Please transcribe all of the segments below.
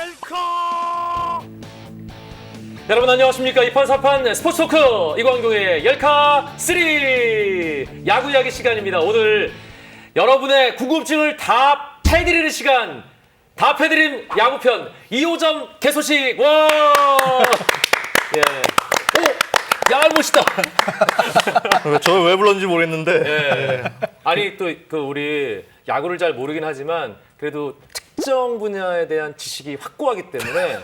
옐카! 여러분 안녕하십니까. 2판 4판 스포츠 토크 이광동의 옐카 3 야구 이야기 시간입니다. 오늘 여러분의 궁금증을 다 패드리는 시간, 다 패드림 야구편 2호점 개소식. 와! 예. 오! 야, 멋있다. 저를 왜 불렀는지 모르겠는데. 예. 아니 또 그 우리 야구를 잘 모르긴 하지만 그래도 특정 분야에 대한 지식이 확고하기 때문에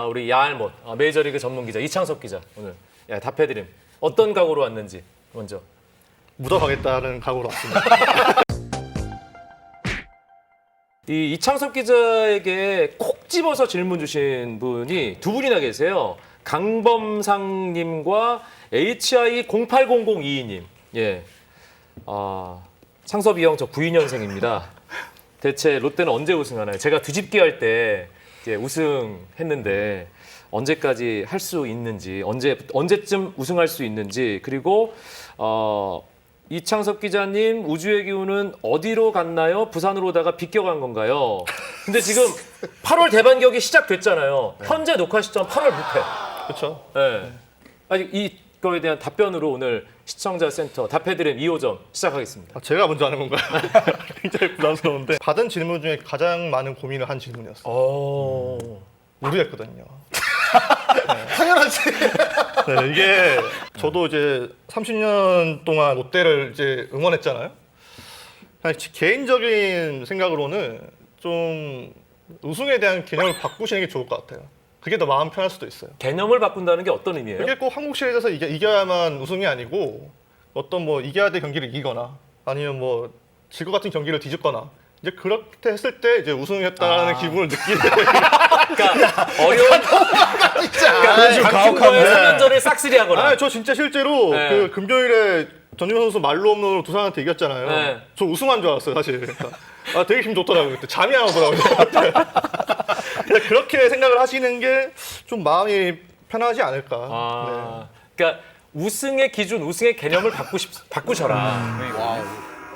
우리 야알못 메이저리그 전문 기자 이창섭 기자 오늘 답해드림. 어떤 각오로 왔는지 먼저. 묻어가겠다는 각오로 왔습니다. 이 이창섭 기자에게 콕 집어서 질문 주신 분이 두 분이나 계세요. 강범상님과 HI080022님. 예. 창섭이 형 저 92년생입니다. 대체 롯데는 언제 우승하나요? 제가 뒤집기 할 때 우승했는데 언제까지 할 수 있는지, 언제쯤 우승할 수 있는지, 그리고 이창섭 기자님 우주의 기운은 어디로 갔나요? 부산으로다가 비껴간 건가요? 근데 지금 8월 대반격이 시작됐잖아요. 네. 현재 녹화 시점 8월 부패. 그렇죠. 네. 아직 이거에 대한 답변으로 오늘 시청자 센터 답해드림 2호점 시작하겠습니다. 제가 먼저 하는 건가요? 굉장히 부담스러운데 받은 질문 중에 가장 많은 고민을 한 질문이었어요. 모르겠거든요. 당연하지. 네, 이게 저도 이제 30년 동안 롯데를 이제 응원했잖아요. 그냥 개인적인 생각으로는 좀 우승에 대한 개념을 바꾸시는 게 좋을 것 같아요. 그게 더 마음 편할 수도 있어요. 개념을 바꾼다는 게 어떤 의미예요? 이게 꼭 한국 시리즈에서 이겨야만 우승이 아니고 어떤 뭐 이겨야 될 경기를 이기거나 아니면 뭐 질 것 같은 경기를 뒤집거나 이제 그렇게 했을 때 이제 우승했다는 기분을 느끼는. 그러니까 어려운 그러니까 강팀과의 3연전을 싹쓸이하거나. 저 진짜 실제로 네. 그 금요일에 전유현 선수 말로 홈런으로 두산한테 이겼잖아요. 네. 저 우승한 줄 알았어요, 사실. 그러니까. 되게 기분 좋더라고요. 그때 잠이 안 오더라고요. 근데 그렇게 생각을 하시는 게 좀 마음이 편하지 않을까. 그러니까 우승의 기준, 우승의 개념을 바꾸셔라.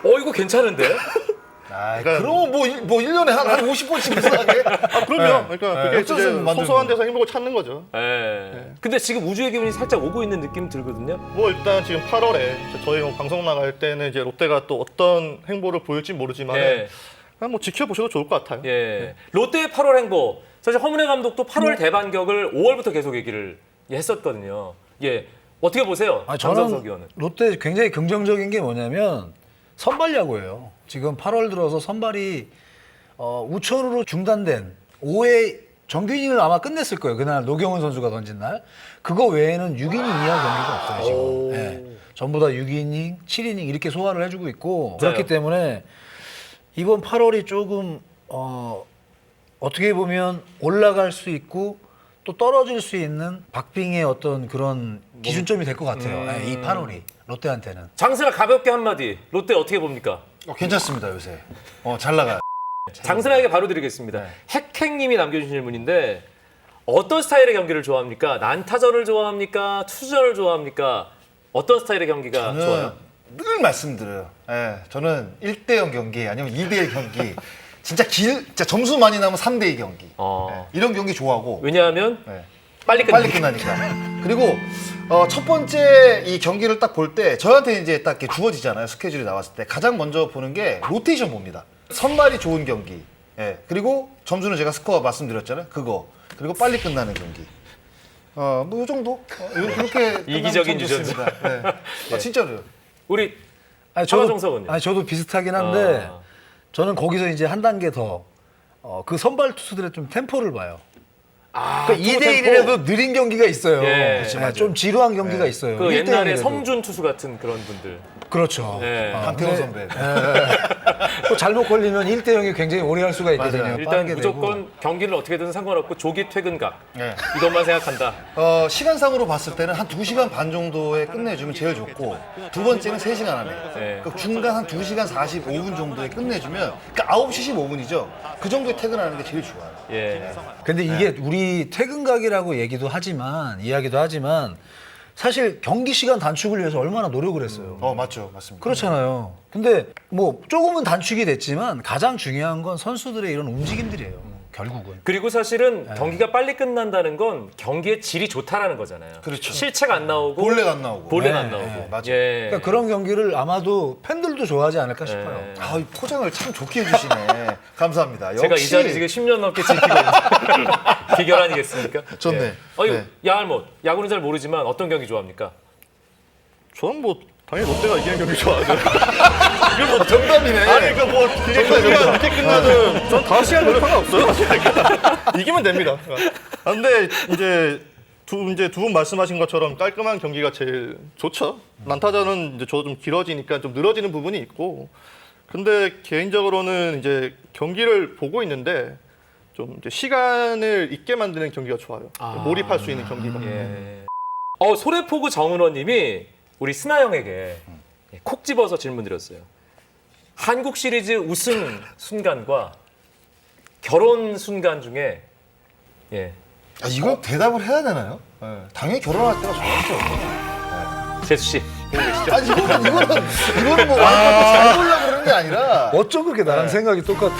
이거 괜찮은데? 그럼 뭐 1년에 한 50번씩 우승하게? 그럼요. 그러니까 그게 어쩔 수 이제 없는 만들고. 소소한 데서 행복을 찾는 거죠. 네. 근데 지금 우주의 기운이 살짝 오고 있는 느낌 들거든요. 뭐 일단 지금 8월에 저희 방송 나갈 때는 이제 롯데가 또 어떤 행보를 보일지 모르지만 예. 그냥 뭐 지켜보셔도 좋을 것 같아요. 예. 롯데의 8월 행보. 사실 허문회 감독도 8월 대반격을 5월부터 계속 얘기를 했었거든요. 예. 어떻게 보세요? 장성석 저는 의원은. 롯데 굉장히 긍정적인 게 뭐냐면 선발 야구예요. 지금 8월 들어서 선발이 우천으로 중단된 5회 정규 이닝을 아마 끝냈을 거예요. 그날 노경훈 선수가 던진 날. 그거 외에는 6이닝 이하 경기가 없어요. 지금. 예. 전부 다 6이닝, 7이닝 이렇게 소화를 해주고 있고 그렇기 때문에 이번 8월이 조금 어떻게 보면 올라갈 수 있고 또 떨어질 수 있는 박빙의 어떤 그런 기준점이 될 것 같아요. 예, 이 8월이 롯데한테는. 장승아 가볍게 한마디. 롯데 어떻게 봅니까? 괜찮습니다 요새. 잘 나가요. 장승아에게 바로 드리겠습니다. 핵행님이 남겨주신 질문인데 어떤 스타일의 경기를 좋아합니까? 난타전을 좋아합니까? 투수전을 좋아합니까? 어떤 스타일의 경기가 좋아요? 늘 말씀드려요. 저는 1대0 경기 아니면 2대1 경기 진짜 점수 많이 나면 3대2 경기 이런 경기 좋아하고 왜냐하면 빨리 끝나니까. 그리고 첫 번째 이 경기를 딱 볼 때 저한테 이제 딱 이렇게 주어지잖아요. 스케줄이 나왔을 때 가장 먼저 보는 게 로테이션 봅니다. 선발이 좋은 경기. 그리고 점수는 제가 스코어 말씀드렸잖아요. 그거. 그리고 빨리 끝나는 경기. 뭐 요 정도? 이렇게 이기적인 유전자. 진짜로요. 우리 저도 정석은 저도 비슷하긴 한데 저는 거기서 이제 한 단계 더 그 선발 투수들의 좀 템포를 봐요. 그러니까 2대1이라도 느린 경기가 있어요. 예. 좀 지루한 경기가 있어요. 그 옛날에 1대1이라도. 성준 투수 같은 그런 분들. 그렇죠. 강태호 선배. 또 잘못 걸리면 1대0이 굉장히 오래 할 수가 있거든요. 맞아요. 일단 빠르게 무조건 되고. 경기를 어떻게든 상관없고 조기 퇴근각 이것만 생각한다. 시간상으로 봤을 때는 한 2시간 반 정도에 끝내주면 제일 좋고 두 번째는 3시간 안에 그러니까 중간 한 2시간 45분 정도에 끝내주면 그러니까 9시 15분이죠. 그 정도에 퇴근하는 게 제일 좋아요. 예. 근데 이게 우리 퇴근각이라고 이야기도 하지만 사실 경기 시간 단축을 위해서 얼마나 노력을 했어요. 맞죠. 맞습니다. 그렇잖아요. 근데 뭐 조금은 단축이 됐지만 가장 중요한 건 선수들의 이런 움직임들이에요. 결국은. 그리고 사실은 경기가 빨리 끝난다는 건 경기의 질이 좋다라는 거잖아요. 그렇죠. 실책 안 나오고 볼레가 안 나오고. 볼레가 네, 안 나오고. 네, 맞아요. 예. 그러니까 그런 경기를 아마도 팬들도 좋아하지 않을까 싶어요. 네. 아, 이 포장을 참 좋게 해주시네. 감사합니다. 제가 이 역시 자리 지금 10년 넘게 지키고 있는 비결 아니겠습니까? 좋네. 예. 아니, 네. 야알못 야구는 잘 모르지만 어떤 경기 좋아합니까? 저는 뭐 당연히 롯데가 이기는 경기 좋아하죠. 정답이네. 아니 그러니까 뭐 그게 경기가 늦게 끝나든 전 5시간 걸려 상관없어요. 이기면 됩니다. 아, 근데 이제 두 분 말씀하신 것처럼 깔끔한 경기가 제일 좋죠. 난타전은 이제 저도 좀 길어지니까 좀 늘어지는 부분이 있고, 근데 개인적으로는 이제 경기를 보고 있는데 좀 이제 시간을 있게 만드는 경기가 좋아요. 몰입할 수 있는 경기가. 예. 소래포구 정은호님이 우리 스나 형에게 콕 집어서 질문 드렸어요. 한국 시리즈 우승 순간과 결혼 순간 중에 아, 이거 대답을 해야 되나요? 네. 당연히 결혼할 때가 좋았죠. 재수 씨 보고 계시죠? 아니 이거는 뭐 와이프한테 잘 보려고 그러는 게 아니라 어쩜 그렇게 나랑 생각이 똑같아?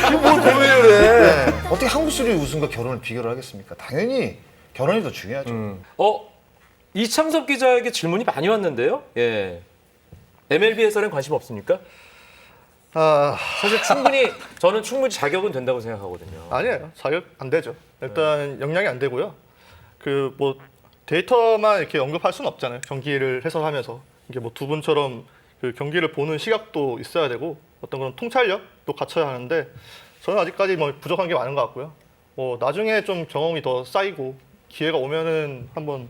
이거 뭘 고민을 해? 네. 어떻게 한국 시리즈 우승과 결혼을 비교를 하겠습니까? 당연히 결혼이 더 중요하죠. 이창섭 기자에게 질문이 많이 왔는데요. 예. MLB 해설엔 관심 없습니까? 아 사실 저는 충분히 자격은 된다고 생각하거든요. 아니에요. 자격 안 되죠. 일단 역량이 안 되고요. 그 뭐 데이터만 이렇게 언급할 수는 없잖아요. 경기를 해설하면서 이게 뭐 두 분처럼 그 경기를 보는 시각도 있어야 되고 어떤 그런 통찰력도 갖춰야 하는데 저는 아직까지 뭐 부족한 게 많은 것 같고요. 뭐 나중에 좀 경험이 더 쌓이고 기회가 오면은 한번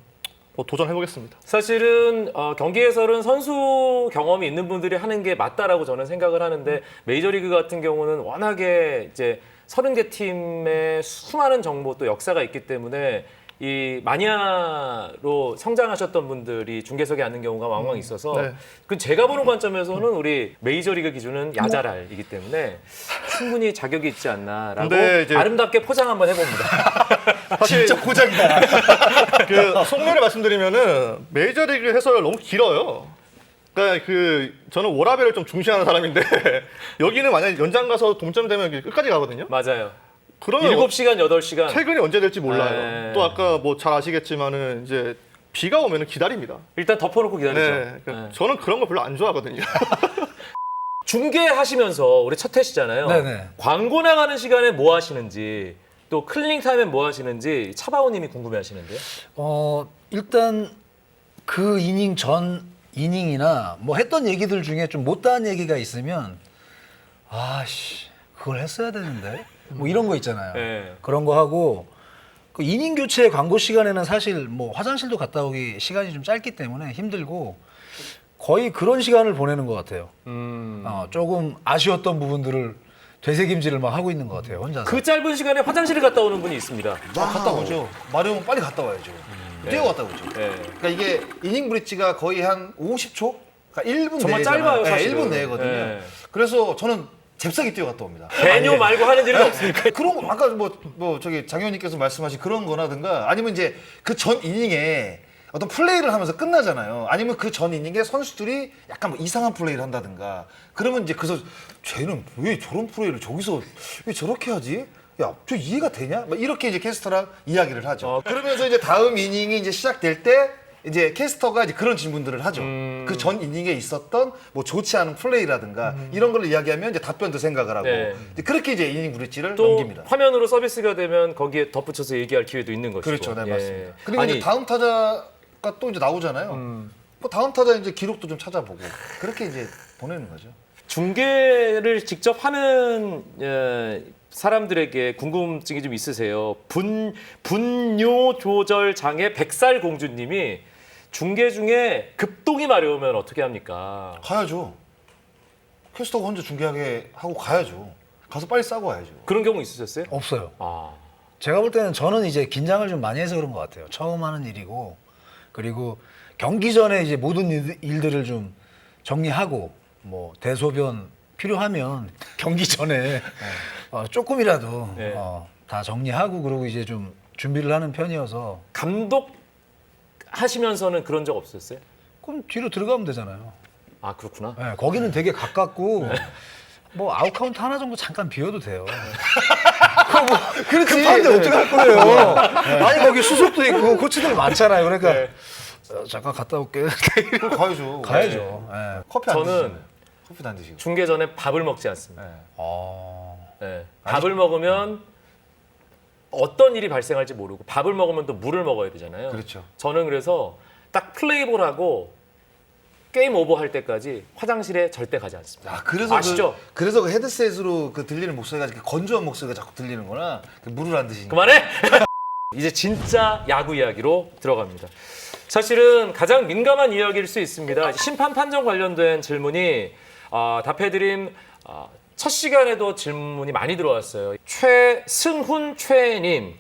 뭐 도전해 보겠습니다. 사실은 경기 해설은 선수 경험이 있는 분들이 하는 게 맞다라고 저는 생각을 하는데 메이저리그 같은 경우는 워낙에 이제 30개 팀의 수많은 정보 또 역사가 있기 때문에 이 마니아로 성장하셨던 분들이 중계석에 앉는 경우가 왕왕 있어서 네. 그 제가 보는 관점에서는 우리 메이저리그 기준은 야자랄이기 때문에 충분히 자격이 있지 않나라고 근데 이제- 아름답게 포장 한번 해봅니다. 사실 진짜 고작이다. 그 속내를 말씀드리면은 메이저리그 해설 너무 길어요. 그러니까 그 저는 워라밸을 좀 중시하는 사람인데 여기는 만약에 연장 가서 동점되면 끝까지 가거든요. 맞아요. 그러면 7시간, 8시간. 퇴근이 언제 될지 몰라요. 네. 또 아까 뭐 잘 아시겠지만은 이제 비가 오면은 기다립니다. 일단 덮어놓고 기다리죠. 네, 그러니까 저는 그런 거 별로 안 좋아하거든요. 중계하시면서 우리 첫 해시잖아요. 네네. 광고 나가는 시간에 뭐 하시는지 또 클리닝 타임에 뭐 하시는지 차바오님이 궁금해하시는데요. 일단 그 이닝 전 이닝이나 뭐 했던 얘기들 중에 좀 못다한 얘기가 있으면 아씨 그걸 했어야 되는데 뭐 이런 거 있잖아요. 네. 그런 거 하고 그 이닝 교체 광고 시간에는 사실 뭐 화장실도 갔다 오기 시간이 좀 짧기 때문에 힘들고 거의 그런 시간을 보내는 것 같아요. 조금 아쉬웠던 부분들을 되새김질을 막 하고 있는 것 같아요. 혼자서. 그 짧은 시간에 화장실을 갔다 오는 분이 있습니다. 갔다 오죠. 마려우면 빨리 갔다 와야죠. 뛰어갔다 오죠. 네. 그러니까 이게 이닝 브릿지가 거의 한 50초? 그러니까 1분 정말 내잖아요. 짧아요, 네, 사실은. 1분 내거든요. 네. 그래서 저는 잽싸게 뛰어갔다 옵니다. 배뇨 말고 하는 일은 없으니까. 그런 거 아까 뭐 저기 장 의원님께서 말씀하신 그런 거라든가 아니면 이제 그 전 이닝에 어떤 플레이를 하면서 끝나잖아요. 아니면 그 전 이닝에 선수들이 약간 뭐 이상한 플레이를 한다든가 그러면 이제 그래서 쟤는 왜 저런 플레이를 저기서 왜 저렇게 하지? 야, 저 이해가 되냐? 막 이렇게 이제 캐스터랑 이야기를 하죠. 그러면서 이제 다음 이닝이 이제 시작될 때 이제 캐스터가 이제 그런 질문들을 하죠. 그 전 이닝에 있었던 뭐 좋지 않은 플레이라든가 이런 걸 이야기하면 이제 답변도 생각을 하고 네. 이제 그렇게 이제 이닝 브릿지를 또 넘깁니다. 화면으로 서비스가 되면 거기에 덧붙여서 얘기할 기회도 있는 것이고. 그렇죠, 네 예. 맞습니다. 그리고 아니, 이제 다음 타자가 또 이제 나오잖아요. 뭐 다음 타자 이제 기록도 좀 찾아보고 그렇게 이제 보내는 거죠. 중계를 직접 하는 사람들에게 궁금증이 좀 있으세요. 분뇨 조절 장애 백살 공주님이 중계 중에 급동이 마려우면 어떻게 합니까? 가야죠. 캐스터가 혼자 중계하게 하고 가야죠. 가서 빨리 싸고 와야죠. 그런 경우 있으셨어요? 없어요. 아, 제가 볼 때는 저는 이제 긴장을 좀 많이 해서 그런 것 같아요. 처음 하는 일이고 그리고 경기 전에 이제 모든 일들을 좀 정리하고 뭐 대소변 필요하면 경기 전에 조금이라도 네. 다 정리하고 그러고 이제 좀 준비를 하는 편이어서 감독 하시면서는 그런 적 없었어요? 그럼 뒤로 들어가면 되잖아요. 아, 그렇구나. 네, 거기는 되게 가깝고 뭐 아웃 카운트 하나 정도 잠깐 비워도 돼요. 그렇지. 급한데 어떡할 거예요. 아니 거기 수석도 있고 코치들 많잖아요. 그러니까 네. 잠깐 갔다 올게. 그럼 가야죠. 가야죠. 예. 커피 안 저는 드시잖아요. 커피도 안 드시고. 중계 전에 밥을 먹지 않습니다. 네. 네. 밥을 먹으면 어떤 일이 발생할지 모르고 밥을 먹으면 또 물을 먹어야 되잖아요. 그렇죠. 저는 그래서 딱 플레이볼하고 게임 오버 할 때까지 화장실에 절대 가지 않습니다. 아, 그래서 아시죠? 그래서 그 헤드셋으로 그 들리는 목소리가 이렇게 건조한 목소리가 자꾸 들리는구나. 그 물을 안 드시니까. 그만해! 이제 진짜 야구 이야기로 들어갑니다. 사실은 가장 민감한 이야기일 수 있습니다. 심판 판정 관련된 질문이 답해드림 첫 시간에도 질문이 많이 들어왔어요. 최승훈 최님,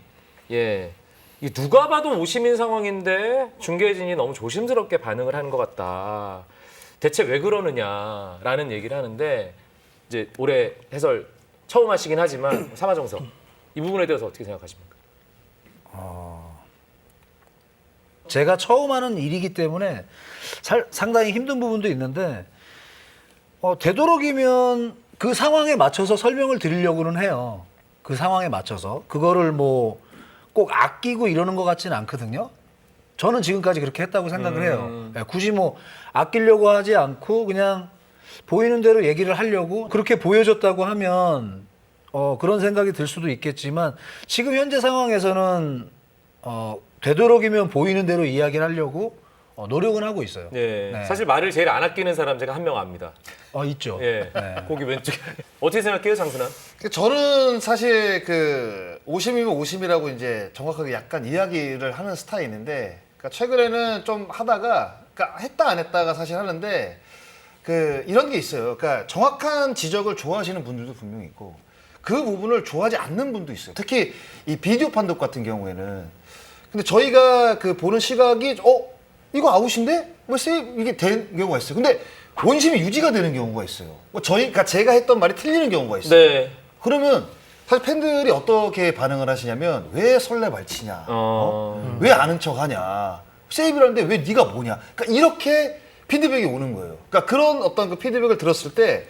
예, 이 누가 봐도 오심인 상황인데 중계진이 너무 조심스럽게 반응을 하는 것 같다. 대체 왜 그러느냐라는 얘기를 하는데 이제 올해 해설 처음 하시긴 하지만 사마정석 이 부분에 대해서 어떻게 생각하십니까? 제가 처음 하는 일이기 때문에 상당히 힘든 부분도 있는데 되도록이면 그 상황에 맞춰서 설명을 드리려고는 해요. 그 상황에 맞춰서 그거를 뭐 꼭 아끼고 이러는 것 같지는 않거든요. 저는 지금까지 그렇게 했다고 생각을 해요. 예, 굳이 뭐 아끼려고 하지 않고 그냥 보이는 대로 얘기를 하려고 그렇게 보여줬다고 하면 그런 생각이 들 수도 있겠지만 지금 현재 상황에서는 되도록이면 보이는 대로 이야기를 하려고 노력은 하고 있어요. 네. 네. 사실 말을 제일 안 아끼는 사람 제가 한 명 압니다. 있죠. 예. 네. 거기 왼쪽에. 어떻게 생각해요, 장순환? 저는 사실 그 오심이면 오심이라고 이제 정확하게 약간 이야기를 하는 스타일인데, 그러니까 최근에는 좀 하다가, 그러니까 했다 안 했다가 사실 하는데, 그 이런 게 있어요. 그러니까 정확한 지적을 좋아하시는 분들도 분명히 있고, 그 부분을 좋아하지 않는 분도 있어요. 특히 이 비디오 판독 같은 경우에는. 근데 저희가 그 보는 시각이 이거 아웃인데? 뭐 이게 된 경우가 있어요. 근데 원심이 유지가 되는 경우가 있어요. 그러니까 제가 했던 말이 틀리는 경우가 있어요. 네. 그러면 사실 팬들이 어떻게 반응을 하시냐면 왜 설레발치냐, 왜 아는 척하냐, 세이브라는데 왜 네가 뭐냐. 그러니까 이렇게 피드백이 오는 거예요. 그러니까 그런 어떤 그 피드백을 들었을 때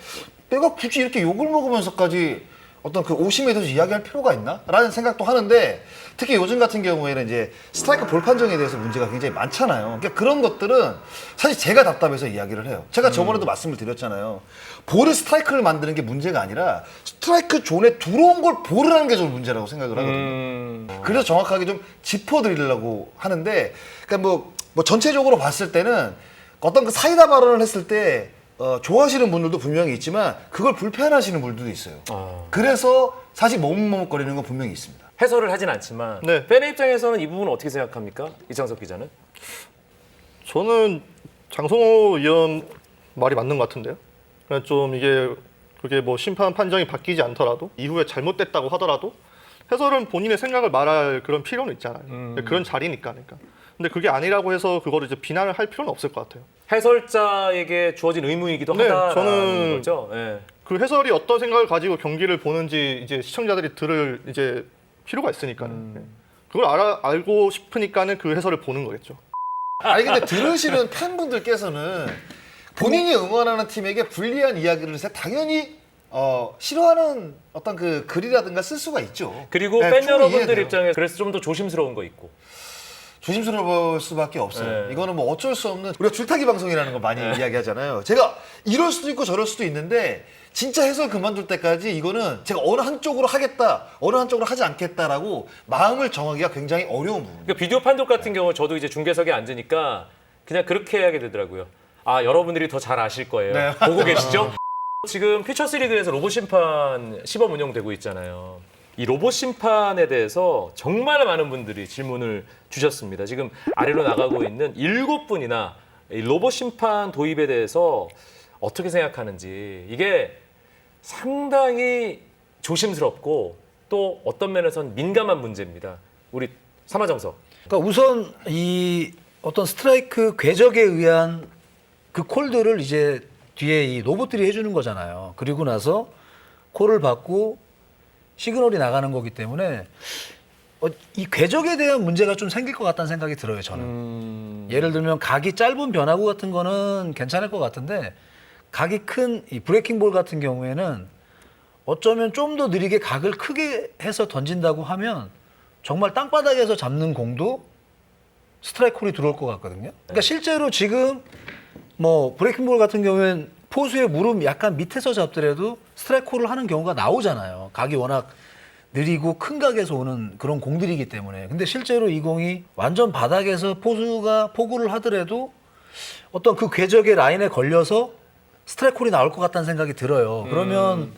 내가 굳이 이렇게 욕을 먹으면서까지 어떤 그 오심에 대해서 이야기할 필요가 있나? 라는 생각도 하는데, 특히 요즘 같은 경우에는 이제 스트라이크 볼 판정에 대해서 문제가 굉장히 많잖아요. 그러니까 그런 것들은 사실 제가 답답해서 이야기를 해요. 제가 저번에도 말씀을 드렸잖아요. 볼을 스트라이크를 만드는 게 문제가 아니라 스트라이크 존에 들어온 걸 볼을 하는 게 저는 문제라고 생각을 하거든요. 그래서 정확하게 좀 짚어드리려고 하는데, 그러니까 뭐 전체적으로 봤을 때는 어떤 그 사이다 발언을 했을 때 좋아하시는 분들도 분명히 있지만 그걸 불편하시는 분들도 있어요. 그래서 사실 머뭇머뭇거리는 건 분명히 있습니다. 해설을 하진 않지만 네. 팬의 입장에서는 이 부분은 어떻게 생각합니까? 이창석 기자는? 저는 장성호 의원 말이 맞는 것 같은데요. 그냥 좀 그게 뭐 심판 판정이 바뀌지 않더라도 이후에 잘못됐다고 하더라도 해설은 본인의 생각을 말할 그런 필요는 있잖아요. 그런 자리니까. 근데 그게 아니라고 해서 그거를 이제 비난을 할 필요는 없을 것 같아요. 해설자에게 주어진 의무이기도 네, 하다라는 저는 거죠. 네. 그 해설이 어떤 생각을 가지고 경기를 보는지 이제 시청자들이 들을 이제 필요가 있으니까는 그걸 알고 싶으니까는 그 해설을 보는 거겠죠. 아니 근데 들으시는 팬분들께서는 본인이 응원하는 팀에게 불리한 이야기를 해서 당연히 싫어하는 어떤 그 글이라든가 쓸 수가 있죠. 그리고 네, 팬 충분히 여러분들 이해돼요. 입장에서 그래서 좀 더 조심스러운 거 있고. 조심스러울 수밖에 없어요. 네. 이거는 뭐 어쩔 수 없는, 우리가 줄타기 방송이라는 거 많이 이야기하잖아요. 제가 이럴 수도 있고 저럴 수도 있는데 진짜 해설 그만둘 때까지 이거는 제가 어느 한쪽으로 하겠다, 어느 한쪽으로 하지 않겠다라고 마음을 정하기가 굉장히 어려운 부분이에요. 그러니까 비디오 판독 같은 경우 저도 이제 중계석에 앉으니까 그냥 그렇게 하게 되더라고요. 여러분들이 더 잘 아실 거예요. 네. 보고 계시죠? 지금 퓨처스 리그에서 로봇 심판 시범 운영되고 있잖아요. 이 로봇 심판에 대해서 정말 많은 분들이 질문을 주셨습니다. 지금 아래로 나가고 있는 7분이나 이 로봇 심판 도입에 대해서 어떻게 생각하는지, 이게 상당히 조심스럽고 또 어떤 면에서는 민감한 문제입니다. 우리 사마정석. 그러니까 우선 이 어떤 스트라이크 궤적에 의한 그 콜들을 이제 뒤에 이 로봇들이 해주는 거잖아요. 그리고 나서 콜을 받고 시그널이 나가는 거기 때문에 이 궤적에 대한 문제가 좀 생길 것 같다는 생각이 들어요, 저는. 예를 들면 각이 짧은 변화구 같은 거는 괜찮을 것 같은데 각이 큰 이 브레이킹 볼 같은 경우에는 어쩌면 좀 더 느리게 각을 크게 해서 던진다고 하면 정말 땅바닥에서 잡는 공도 스트라이크 콜이 들어올 것 같거든요. 그러니까 실제로 지금 뭐 브레이킹 볼 같은 경우에는 포수의 무릎 약간 밑에서 잡더라도 스트라이크 콜을 하는 경우가 나오잖아요. 각이 워낙 느리고 큰 각에서 오는 그런 공들이기 때문에. 근데 실제로 이 공이 완전 바닥에서 포수가 포구를 하더라도 어떤 그 궤적의 라인에 걸려서 스트라이크 콜이 나올 것 같다는 생각이 들어요. 그러면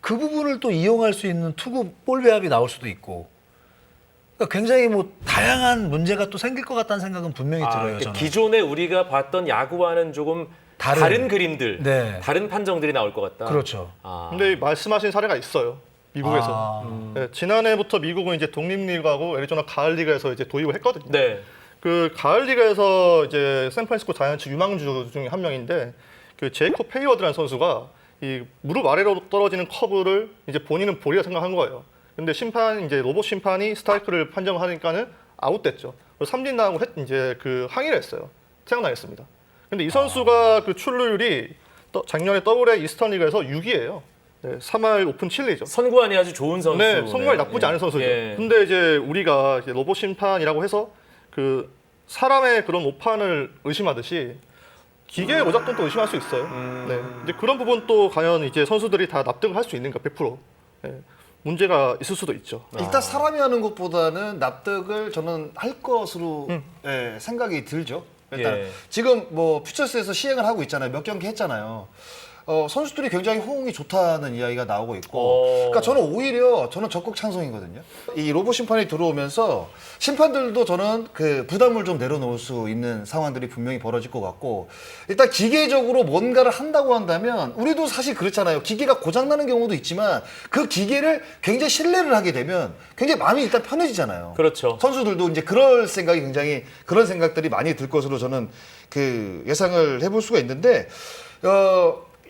그 부분을 또 이용할 수 있는 투구 볼 배합이 나올 수도 있고. 그러니까 굉장히 뭐 다양한 문제가 또 생길 것 같다는 생각은 분명히 들어요. 그러니까 저는. 기존에 우리가 봤던 야구와는 조금 다른 그림들, 네. 다른 판정들이 나올 것 같다. 그렇죠. 아. 근데 말씀하신 사례가 있어요. 미국에서. 네, 지난해부터 미국은 이제 독립리그하고 애리조나 가을 리그에서 이제 도입을 했거든요. 네. 그 가을 리그에서 이제 샌프란시스코 자이언츠 유망주 중에 한 명인데 그 제이콥 페이워드라는 선수가 이 무릎 아래로 떨어지는 커브를 이제 본인은 볼이라 생각한 거예요. 근데 심판 이제 로봇 심판이 스트라이크를 판정하니까는 아웃됐죠. 그래서 삼진 나고 이제 그 항의를 했어요. 퇴장당했습니다. 근데 이 선수가 그 출루율이 작년에 더블A 이스턴 리그에서 6위예요. 네, 3할 오픈 7리죠. 선구안이 아주 좋은 선수. 네, 선구안이 나쁘지 않은 선수죠. 예. 근데 이제 우리가 이제 로봇 심판이라고 해서 그 사람의 그런 오판을 의심하듯이 기계의 오작동도 의심할 수 있어요. 네, 이제 그런 부분 또 과연 이제 선수들이 다 납득을 할 수 있는가 100%. 네, 문제가 있을 수도 있죠. 일단 사람이 하는 것보다는 납득을 저는 할 것으로 예, 생각이 들죠. 일단 예. 지금 뭐 퓨처스에서 시행을 하고 있잖아요. 몇 경기 했잖아요. 선수들이 굉장히 호응이 좋다는 이야기가 나오고 있고, 그러니까 저는 오히려 적극 찬성이거든요. 이 로봇 심판이 들어오면서 심판들도 저는 그 부담을 좀 내려놓을 수 있는 상황들이 분명히 벌어질 것 같고, 일단 기계적으로 뭔가를 한다고 한다면 우리도 사실 그렇잖아요. 기계가 고장나는 경우도 있지만 그 기계를 굉장히 신뢰를 하게 되면 굉장히 마음이 일단 편해지잖아요. 그렇죠. 선수들도 이제 그럴 생각이 굉장히 그런 생각들이 많이 들 것으로 저는 그 예상을 해볼 수가 있는데,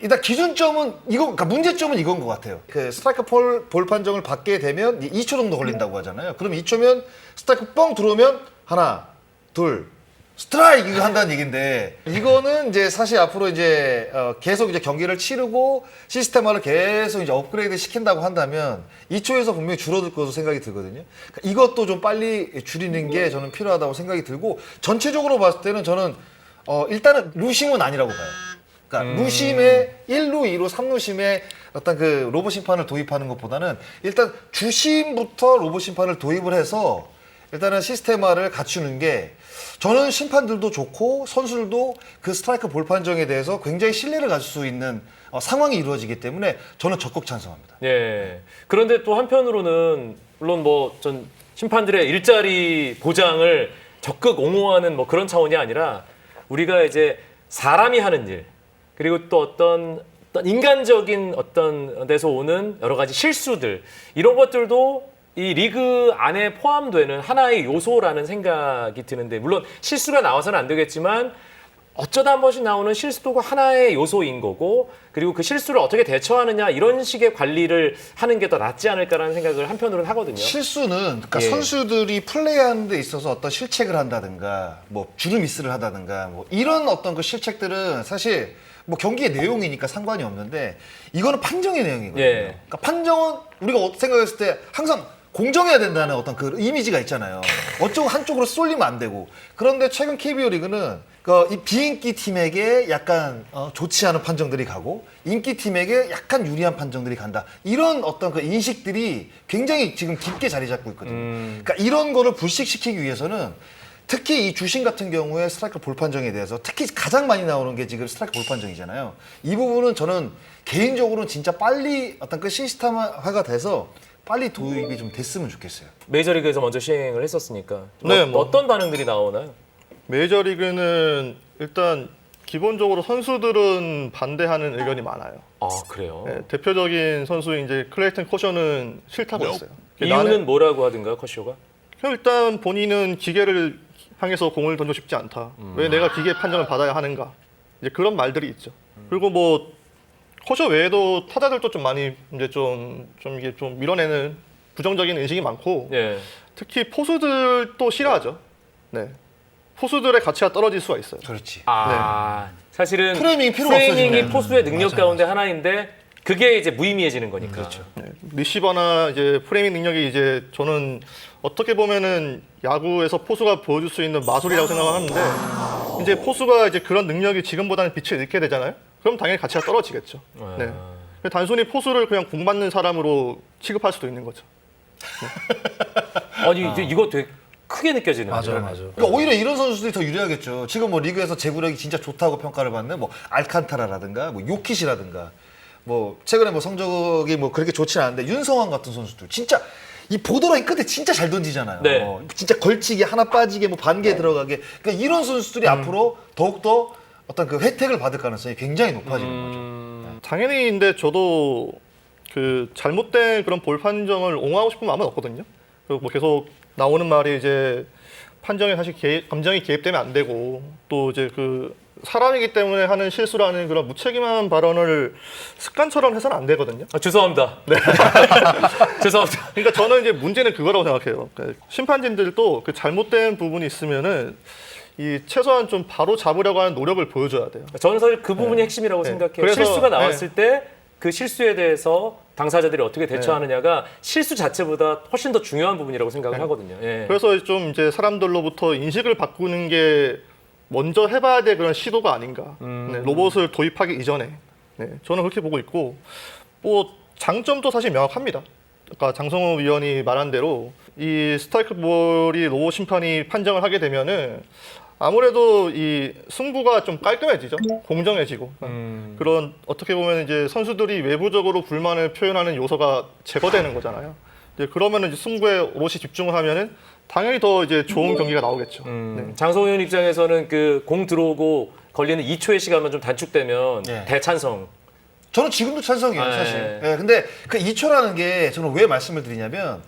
일단 기준점은 이거, 그러니까 문제점은 이건 것 같아요. 그 스트라이크 볼 판정을 받게 되면 2초 정도 걸린다고 하잖아요. 그럼 2초면 스트라이크 뻥 들어오면 하나, 둘, 스트라이크 이거 한다는 얘기인데, 이거는 이제 사실 앞으로 이제 계속 이제 경기를 치르고 시스템화를 계속 이제 업그레이드 시킨다고 한다면 2초에서 분명히 줄어들 것으로 생각이 들거든요. 그러니까 이것도 좀 빨리 줄이는 게 저는 필요하다고 생각이 들고, 전체적으로 봤을 때는 저는 일단은 루심은 아니라고 봐요. 그러니까 루심에 1루, 2루, 3루심에 어떤 그 로봇 심판을 도입하는 것보다는 일단 주심부터 로봇 심판을 도입을 해서 일단은 시스템화를 갖추는 게, 저는 심판들도 좋고 선수들도 그 스트라이크 볼 판정에 대해서 굉장히 신뢰를 가질 수 있는 상황이 이루어지기 때문에 저는 적극 찬성합니다. 예. 그런데 또 한편으로는 물론 뭐 전 심판들의 일자리 보장을 적극 옹호하는 뭐 그런 차원이 아니라, 우리가 이제 사람이 하는 일, 그리고 또 어떤 인간적인 어떤 데서 오는 여러 가지 실수들, 이런 것들도 이 리그 안에 포함되는 하나의 요소라는 생각이 드는데, 물론 실수가 나와서는 안 되겠지만 어쩌다 한 번씩 나오는 실수도 하나의 요소인 거고, 그리고 그 실수를 어떻게 대처하느냐, 이런 식의 관리를 하는 게 더 낫지 않을까라는 생각을 한편으로는 하거든요. 실수는 그러니까 예. 선수들이 플레이하는 데 있어서 어떤 실책을 한다든가 뭐 주루 미스를 하다든가 뭐 이런 어떤 그 실책들은 사실 뭐 경기의 내용이니까 상관이 없는데, 이거는 판정의 내용이거든요. 예. 그러니까 판정은 우리가 생각했을 때 항상 공정해야 된다는 어떤 그 이미지가 있잖아요. 어쩌고 한쪽으로 쏠리면 안 되고. 그런데 최근 KBO 리그는 이 비인기 팀에게 약간 좋지 않은 판정들이 가고, 인기 팀에게 약간 유리한 판정들이 간다. 이런 어떤 그 인식들이 굉장히 지금 깊게 자리 잡고 있거든요. 그러니까 이런 거를 불식시키기 위해서는, 특히 이 주심 같은 경우에 스트라이크 볼 판정에 대해서 특히 가장 많이 나오는 게 지금 스트라이크 볼 판정이잖아요. 이 부분은 저는 개인적으로는 진짜 빨리 어떤 그 시스템화가 돼서 빨리 도입이 좀 됐으면 좋겠어요. 메이저리그에서 먼저 시행을 했었으니까 네, 뭐. 어떤 반응들이 나오나요? 메이저리그는 일단 기본적으로 선수들은 반대하는 의견이 많아요. 아, 그래요? 네, 대표적인 선수인 이제 클레이튼 커셔는 싫다고 했어요. 이유는 뭐라고 하든가, 커쇼가? 일단 본인은 기계를 향해서 공을 던져 싶지 않다. 왜 내가 기계 판정을 받아야 하는가? 이제 그런 말들이 있죠. 그리고 뭐 커셔 외에도 타자들도 좀 많이 이제 좀 이게 좀 밀어내는 부정적인 인식이 많고, 예. 특히 포수들도 싫어하죠. 네, 포수들의 가치가 떨어질 수가 있어요. 그렇지. 아, 사실은 프레이밍이 필요 프레이밍이 없어지네. 포수의 능력 맞아, 가운데 하나인데 그게 이제 무의미해지는 거니까. 그렇죠. 네, 리시버나 이제 프레이밍 능력이 이제 저는 어떻게 보면은 야구에서 포수가 보여줄 수 있는 마술이라고 생각을 하는데 이제 포수가 이제 그런 능력이 지금보다는 빛을 잃게 되잖아요. 그럼 당연히 가치가 떨어지겠죠. 네. 단순히 포수를 그냥 공 맞는 사람으로 취급할 수도 있는 거죠. 아니 이제 이거 되게 크게 느껴지는. 맞아요, 맞아요. 그러니까 오히려 이런 선수들이 더 유리하겠죠. 지금 뭐 리그에서 제구력이 진짜 좋다고 평가를 받는 뭐 알칸타라라든가 뭐 요키시라든가 뭐 최근에 뭐 성적이 뭐 그렇게 좋지는 않은데 윤성환 같은 선수들 진짜 이 보더라인 끝에 진짜 잘 던지잖아요. 네. 진짜 걸치기 하나 빠지게 뭐 반개 들어가게. 그러니까 이런 선수들이 앞으로 더욱더 어떤 그 혜택을 받을 가능성이 굉장히 높아지는 거죠. 당연히 근데 저도 그 잘못된 그런 볼 판정을 옹호하고 싶은 마음은 없거든요. 그리고 뭐 계속 나오는 말이 이제 판정에 사실 감정이 개입되면 안 되고 또 이제 그 사람이기 때문에 하는 실수라는 그런 무책임한 발언을 습관처럼 해서는 안 되거든요. 아, 죄송합니다. 네. 죄송합니다. 그러니까 저는 이제 문제는 그거라고 생각해요. 그러니까 심판진들도 그 잘못된 부분이 있으면은 이 최소한 좀 바로 잡으려고 하는 노력을 보여줘야 돼요. 저는 사실 그 부분이 핵심이라고 생각해요. 그래서, 실수가 나왔을 때 그 실수에 대해서 당사자들이 어떻게 대처하느냐가 실수 자체보다 훨씬 더 중요한 부분이라고 생각을 하거든요. 예. 그래서 좀 이제 사람들로부터 인식을 바꾸는 게 먼저 해봐야 될 그런 시도가 아닌가. 네, 로봇을 도입하기 이전에. 네, 저는 그렇게 보고 있고, 뭐 장점도 사실 명확합니다. 아까 장성호 위원이 말한 대로 이 스트라이크 볼이 로봇 심판이 판정을 하게 되면은 아무래도 이 승부가 좀 깔끔해지죠. 공정해지고. 그런 어떻게 보면 이제 선수들이 외부적으로 불만을 표현하는 요소가 제거되는 거잖아요. 이제 그러면은 이제 승부에 오롯이 집중을 하면은 당연히 더 이제 좋은 경기가 나오겠죠. 네. 장성호 의원 입장에서는 그 공 들어오고 걸리는 2초의 시간만 좀 단축되면 네. 대찬성. 저는 지금도 찬성이에요, 네. 사실. 예, 근데 그 2초라는 게 저는 왜 말씀을 드리냐면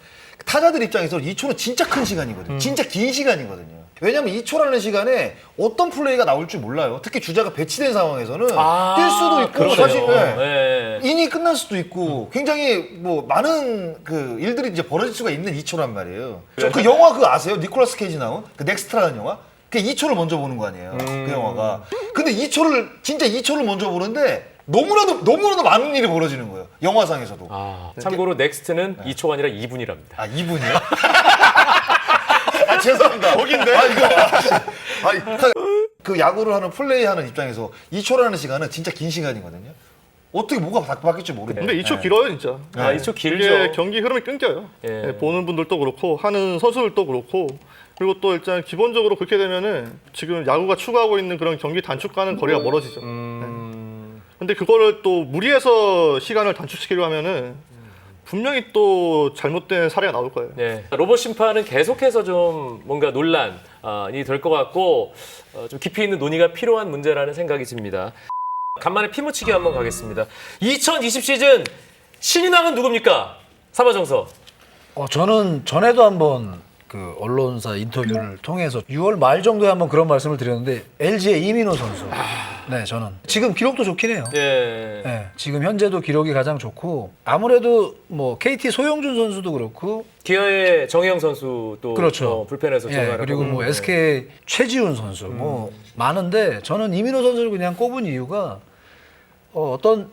타자들 입장에서 2초는 진짜 큰 시간이거든요. 진짜 긴 시간이거든요. 왜냐면 2초라는 시간에 어떤 플레이가 나올 줄 몰라요. 특히 주자가 배치된 상황에서는 뛸 수도 있고 그러네요. 사실 예. 이닝이 끝날 수도 있고 굉장히 뭐 많은 그 일들이 이제 벌어질 수가 있는 2초란 말이에요. 그 영화 그거 아세요? 니콜라스 케이지 나온 그 넥스트라는 영화? 그 2초를 먼저 보는 거 아니에요. 그 영화가. 근데 2초를 진짜 2초를 먼저 보는데 너무나도 많은 일이 벌어지는 거예요. 영화상에서도. 참고로 넥스트는 2초가 아니라 2분이랍니다. 아, 2분이요? 아, 죄송합니다. 거긴데? 그 야구를 하는 플레이하는 입장에서 2초라는 시간은 진짜 긴 시간이거든요. 어떻게 뭐가 바뀔지 모르겠어요. 근데 2초 길어요, 진짜. 2초 이게 길죠. 경기 흐름이 끊겨요. 예. 네, 보는 분들도 그렇고 하는 선수들도 그렇고 그리고 또 일단 기본적으로 그렇게 되면은 지금 야구가 추구하고 있는 그런 경기 단축과는 거리가 멀어지죠. 근데 그거를 또 무리해서 시간을 단축시키려 하면은 분명히 또 잘못된 사례가 나올 거예요. 네. 로봇 심판은 계속해서 좀 뭔가 논란이 될 것 같고 좀 깊이 있는 논의가 필요한 문제라는 생각이 듭니다. 간만에 피묻히기 한번 가겠습니다. 2020 시즌 신인왕은 누굽니까? 사바정서. 저는 전에도 한번 그 언론사 인터뷰를 통해서 6월 말 정도에 한번 그런 말씀을 드렸는데 LG의 이민호 선수. 네, 저는 지금 기록도 좋긴 해요. 예. 네, 지금 현재도 기록이 가장 좋고 아무래도 뭐 KT 소영준 선수도 그렇고 기아의 정혜영 선수도 그렇죠. 불펜에서 예, 전화를 그리고 뭐 SK 최지훈 선수 뭐 많은데 저는 이민호 선수를 그냥 꼽은 이유가 어떤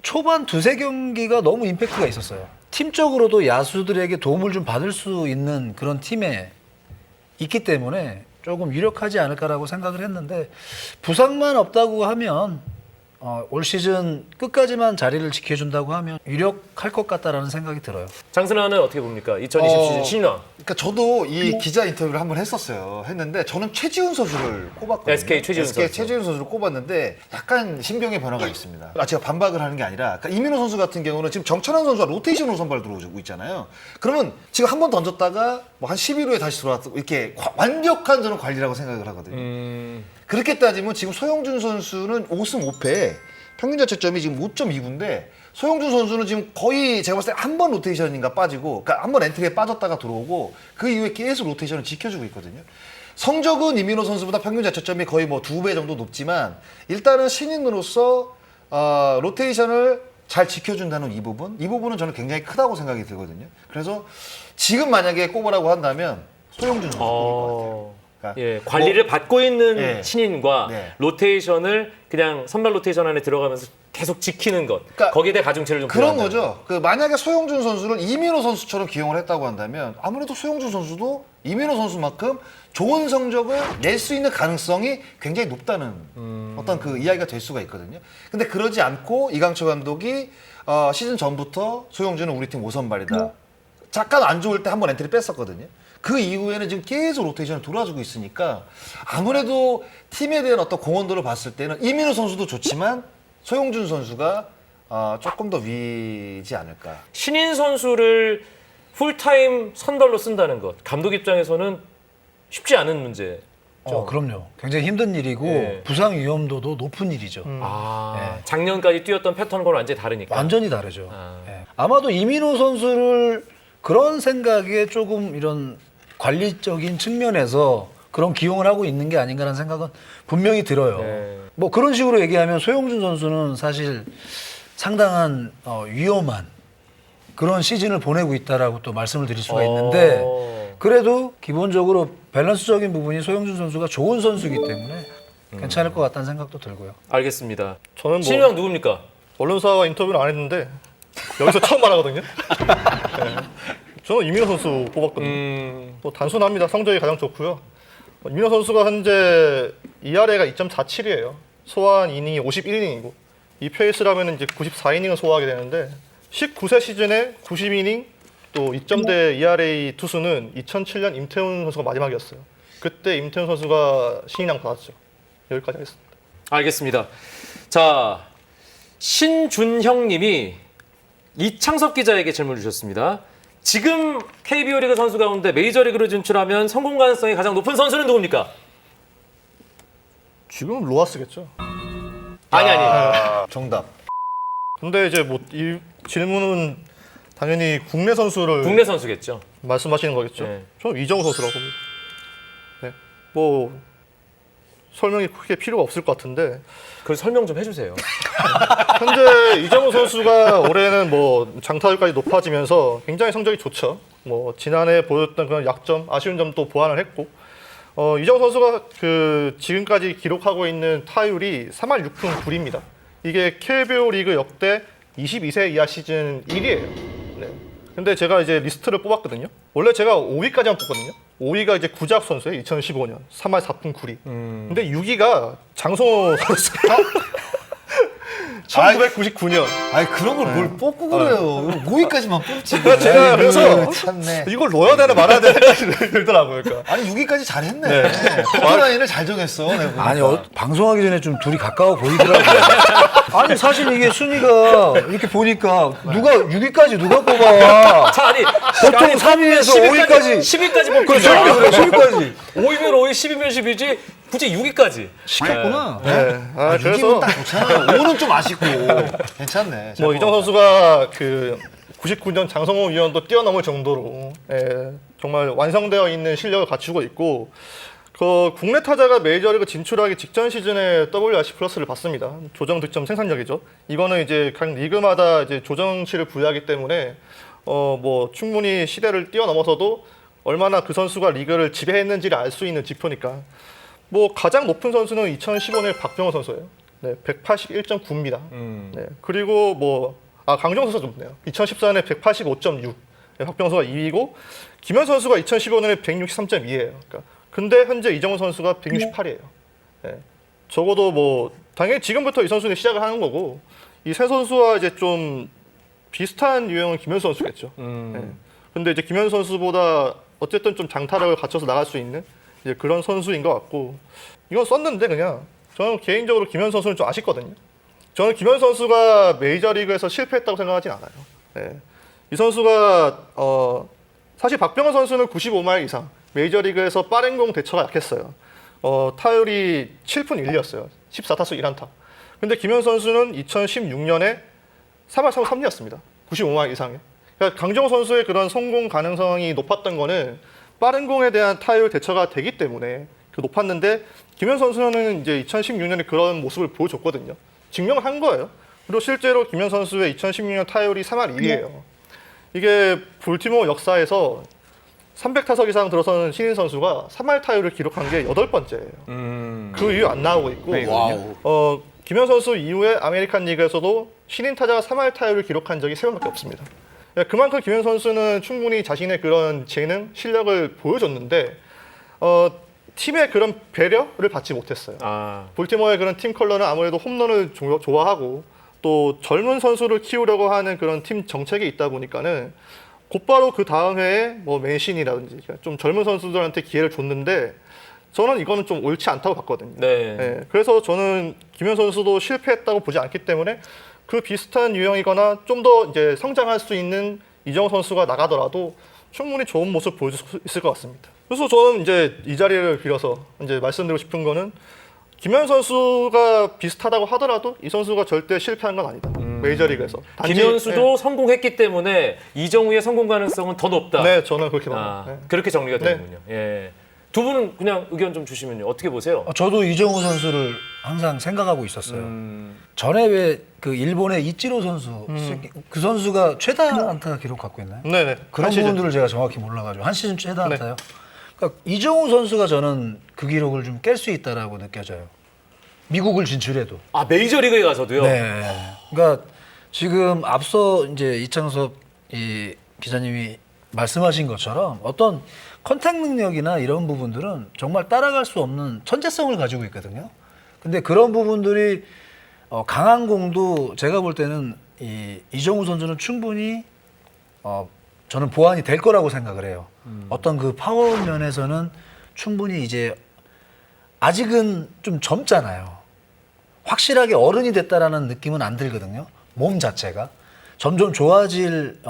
초반 두세 경기가 너무 임팩트가 있었어요. 팀적으로도 야수들에게 도움을 좀 받을 수 있는 그런 팀에 있기 때문에 조금 유력하지 않을까라고 생각을 했는데 부상만 없다고 하면 올 시즌 끝까지만 자리를 지켜준다고 하면 유력할 것 같다라는 생각이 들어요. 장순환은 어떻게 봅니까? 2020 시즌 신인왕. 그러니까 저도 이 기자 인터뷰를 한번 했었어요. 했는데 저는 최지훈 선수를 꼽았거든요. SK 최지훈 선수. 최지훈 선수를 꼽았는데 약간 신경의 변화가 있습니다. 제가 반박을 하는 게 아니라 그러니까 이민호 선수 같은 경우는 지금 정찬환 선수가 로테이션으로 선발 들어오고 있잖아요. 그러면 지금 한 번 던졌다가 뭐 한 10일 후에 다시 돌아왔고 이렇게 완벽한 저는 관리라고 생각을 하거든요. 그렇게 따지면 지금 소영준 선수는 5승 5패 평균 자책점이 지금 5.29인데 소영준 선수는 지금 거의 제가 봤을 때 한 번 로테이션인가 빠지고 그러니까 한 번 엔트리에 빠졌다가 들어오고 그 이후에 계속 로테이션을 지켜주고 있거든요. 성적은 이민호 선수보다 평균 자책점이 거의 뭐 2배 정도 높지만 일단은 신인으로서 로테이션을 잘 지켜준다는 이 부분은 저는 굉장히 크다고 생각이 들거든요. 그래서 지금 만약에 꼽으라고 한다면 소영준 선수 꼽을 것 같아요. 예, 관리를 받고 있는 예. 신인과 네. 로테이션을 그냥 선발 로테이션 안에 들어가면서 계속 지키는 것. 그러니까 거기에 대해 가중치를 좀 그런 부여한다는 거죠. 그 만약에 소영준 선수를 이민호 선수처럼 기용을 했다고 한다면 아무래도 소영준 선수도 이민호 선수만큼 좋은 성적을 낼 수 있는 가능성이 굉장히 높다는 어떤 그 이야기가 될 수가 있거든요. 근데 그러지 않고 이강철 감독이 시즌 전부터 소영준은 우리 팀 5선발이다. 잠깐 안 좋을 때 한번 엔트리 뺐었거든요. 그 이후에는 지금 계속 로테이션을 돌아주고 있으니까 아무래도 팀에 대한 어떤 공헌도를 봤을 때는 이민호 선수도 좋지만 소영준 선수가 조금 더 위지 않을까. 신인 선수를 풀타임 선발로 쓴다는 것. 감독 입장에서는 쉽지 않은 문제. 그럼요. 굉장히 힘든 일이고 예. 부상 위험도도 높은 일이죠. 작년까지 뛰었던 패턴과는 완전히 다르니까. 완전히 다르죠. 아. 예. 아마도 이민호 선수를 그런 생각에 조금 이런 관리적인 측면에서 그런 기용을 하고 있는 게 아닌가라는 생각은 분명히 들어요. 네. 뭐 그런 식으로 얘기하면 소영준 선수는 사실 상당한 위험한 그런 시즌을 보내고 있다라고 또 말씀을 드릴 수가 있는데 그래도 기본적으로 밸런스적인 부분이 소영준 선수가 좋은 선수이기 때문에 괜찮을 것 같다는 생각도 들고요. 알겠습니다. 저는 뭐 신인왕 누굽니까? 언론사와 인터뷰는 안 했는데 여기서 처음 말하거든요. 네. 저는 이민호 선수 뽑았거든요. 뭐 단순합니다. 성적이 가장 좋고요. 이민호 선수가 현재 ERA가 2.47이에요. 소화한 이닝이 51이닝이고 이 페이스라면 이제 94이닝을 소화하게 되는데 19세 시즌에 90이닝 또 2점대 ERA 투수는 2007년 임태훈 선수가 마지막이었어요. 그때 임태훈 선수가 신인왕 받았죠. 여기까지 하겠습니다. 알겠습니다. 자, 신준형 님이 이창섭 기자에게 질문을 주셨습니다. 지금 KBO 리그 선수 가운데 메이저리그로 진출하면 성공 가능성이 가장 높은 선수는 누굽니까? 지금 로하스겠죠. 아니. 정답. 근데 이제 뭐 이 질문은 당연히 국내 선수를 국내 선수겠죠. 말씀하시는 거겠죠. 네. 저는 이정우 선수라고 봅니다. 네. 뭐 설명이 크게 필요가 없을 것 같은데 그 설명 좀 해주세요. 현재 이정우 선수가 올해는 뭐 장타율까지 높아지면서 굉장히 성적이 좋죠. 뭐 지난해 보였던 그런 약점, 아쉬운 점도 보완을 했고 이정우 선수가 그 지금까지 기록하고 있는 타율이 3할 6푼 9리입니다. 이게 KBO 리그 역대 22세 이하 시즌 1위예요. 네. 근데 제가 이제 리스트를 뽑았거든요. 원래 제가 5위까지만 뽑거든요. 5위가 이제 구자욱 선수예요. 2015년 3할 4푼 9리. 근데 6위가 장성호 선수. 1999년. 아니 그런 걸 뭘 뽑고 그래요. 5위까지만 뽑지. 제가 그래서 아이고, 참네. 이걸 넣어야 되나 말아야 되나 생각이 들더라고요. 그러니까. 아니 6위까지 잘했네. 포트라인을 잘 정했어. 내가 보니까. 아니 방송하기 전에 좀 둘이 가까워 보이더라고요. 아니 사실 이게 순위가 이렇게 보니까 누가 6위까지 누가 뽑아? 자, 아니 보통 3위에서 5위까지 10위까지 뽑고 그렇죠. 10위까지 5위면 5위, 10위면 10위지 굳이 6위까지. 시켰구나. 네. 아, 6위면 그래서 딱 좋잖아요. 5는 좀 아쉽고 괜찮네. 뭐 이정 선수가 그 99년 장성호 위원도 뛰어넘을 정도로 정말 완성되어 있는 실력을 갖추고 있고 그 국내 타자가 메이저리그 진출하기 직전 시즌에 WRC 플러스를 받습니다. 조정 득점 생산력이죠. 이거는 이제 각 리그마다 이제 조정치를 부여하기 때문에 뭐 충분히 시대를 뛰어넘어서도 얼마나 그 선수가 리그를 지배했는지를 알 수 있는 지표니까. 뭐 가장 높은 선수는 2015년 박병호 선수예요. 네, 181.9입니다. 네, 그리고 뭐 강정호 선수 높네요. 2014년에 185.6. 네, 박병호 선수가 2위고 김현 선수가 2015년에 163.2예요. 그러니까 근데 현재 이정우 선수가 168이에요. 네, 적어도 뭐 당연히 지금부터 이 선수는 시작을 하는 거고 이 세 선수와 이제 좀 비슷한 유형은 김현 선수겠죠. 네. 근데 이제 김현 선수보다 어쨌든 좀 장타력을 갖춰서 나갈 수 있는 이제 그런 선수인 것 같고 이건 썼는데 그냥 저는 개인적으로 김현 선수는 좀 아쉽거든요. 저는 김현 선수가 메이저리그에서 실패했다고 생각하진 않아요. 네. 이 선수가 사실 박병호 선수는 95마일 이상 메이저리그에서 빠른 공 대처가 약했어요. 타율이 7푼 1리였어요. 14타수 1안타. 근데 김현 선수는 2016년에 3할 3푼 3리였습니다. 95마일 이상에. 그러니까 강정호 선수의 그런 성공 가능성이 높았던 거는 빠른 공에 대한 타율 대처가 되기 때문에 높았는데 김현 선수는 이제 2016년에 그런 모습을 보여줬거든요. 증명을 한 거예요. 그리고 실제로 김현 선수의 2016년 타율이 3할 1위예요. 이게 볼티모어 역사에서 300타석 이상 들어서는 신인 선수가 3할 타율을 기록한 게 8번째예요. 그 이후 안 나오고 있고 와우. 김현 선수 이후에 아메리칸 리그에서도 신인 타자가 3할 타율을 기록한 적이 3번밖에 없습니다. 그만큼 김현 선수는 충분히 자신의 그런 재능, 실력을 보여줬는데 팀의 그런 배려를 받지 못했어요. 아, 볼티모어의 그런 팀 컬러는 아무래도 홈런을 좋아하고 또 젊은 선수를 키우려고 하는 그런 팀 정책이 있다 보니까는 곧바로 그 다음 해에 뭐 맨신이라든지 좀 젊은 선수들한테 기회를 줬는데 저는 이거는 좀 옳지 않다고 봤거든요. 네. 예, 그래서 저는 김현 선수도 실패했다고 보지 않기 때문에 그 비슷한 유형이거나 좀 더 이제 성장할 수 있는 이정우 선수가 나가더라도 충분히 좋은 모습 보여줄 수 있을 것 같습니다. 그래서 저는 이제 이 자리를 빌어서 이제 말씀드리고 싶은 거는 김현 선수가 비슷하다고 하더라도 이 선수가 절대 실패한 건 아니다. 메이저리그에서. 김현수도 성공했기 때문에 이정우의 성공 가능성은 더 높다. 네, 저는 그렇게 아, 봅니다. 네. 그렇게 정리가 네. 되는군요. 예. 두 분은 그냥 의견 좀 주시면요. 어떻게 보세요? 저도 이정우 선수를 항상 생각하고 있었어요. 전에 왜 그 일본의 이치로 선수 그 선수가 최다 안타 기록 갖고 있나요? 네네. 그런 한 시즌. 부분들을 제가 정확히 몰라가지고 한 시즌 최다 네. 안타요. 그러니까 이정우 선수가 저는 그 기록을 좀 깰 수 있다라고 느껴져요. 미국을 진출해도. 아, 메이저리그에 가서도요? 네. 그러니까 지금 앞서 이제 이창섭 이 기자님이 말씀하신 것처럼 어떤 컨택 능력이나 이런 부분들은 정말 따라갈 수 없는 천재성을 가지고 있거든요. 근데 그런 부분들이 강한 공도 제가 볼 때는 이정우 선수는 충분히 저는 보완이 될 거라고 생각을 해요. 어떤 그 파워 면에서는 충분히 이제 아직은 좀 젊잖아요. 확실하게 어른이 됐다라는 느낌은 안 들거든요. 몸 자체가 점점 좋아질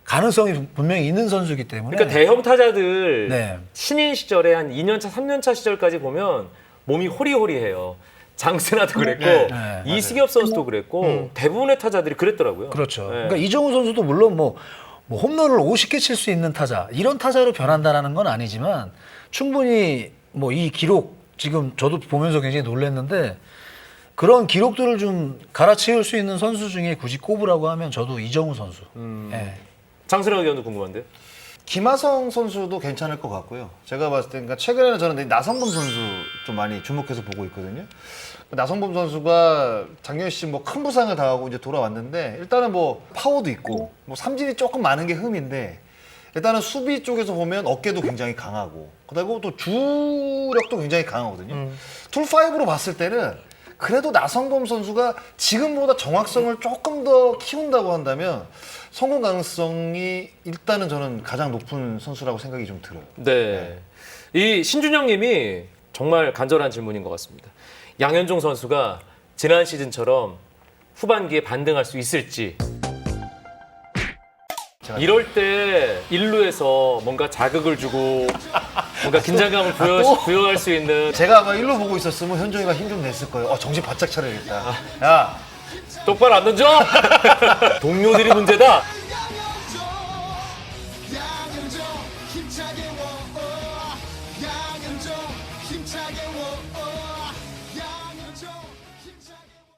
가능성이 분명히 있는 선수이기 때문에. 그러니까 대형 타자들 네. 신인 시절에 한 2년차, 3년차 시절까지 보면 몸이 호리호리해요. 장세나도 그랬고 네, 이승엽 선수도 그랬고 대부분의 타자들이 그랬더라고요. 그렇죠. 네. 그러니까 이정우 선수도 물론 뭐 홈런을 50개 칠 수 있는 타자 이런 타자로 변한다라는 건 아니지만 충분히 뭐 이 기록 지금 저도 보면서 굉장히 놀랐는데 그런 기록들을 좀 갈아치울 수 있는 선수 중에 굳이 꼽으라고 하면 저도 이정우 선수. 예. 장세나 의견도 궁금한데요. 김하성 선수도 괜찮을 것 같고요. 제가 봤을 때, 그러니까 최근에는 저는 나성범 선수 좀 많이 주목해서 보고 있거든요. 나성범 선수가 작년 시즌 뭐 큰 부상을 당하고 이제 돌아왔는데 일단은 뭐 파워도 있고 뭐 삼진이 조금 많은 게 흠인데 일단은 수비 쪽에서 보면 어깨도 굉장히 강하고 그리고 또 주력도 굉장히 강하거든요. 툴5로 봤을 때는 그래도 나성범 선수가 지금보다 정확성을 조금 더 키운다고 한다면 성공 가능성이 일단은 저는 가장 높은 선수라고 생각이 좀 들어요. 네. 이 신준영 님이 정말 간절한 질문인 것 같습니다. 양현종 선수가 지난 시즌처럼 후반기에 반등할 수 있을지. 이럴 때 1루에서 뭔가 자극을 주고 뭔가 긴장감을 부여할 수 있는 제가 아마 일로 보고 있었으면 현종이가 힘 좀 냈을 거예요. 정신 바짝 차려야겠다. 야, 똑바로 안 던져! 동료들이 문제다! 힘차게 워 양현종 힘차게 워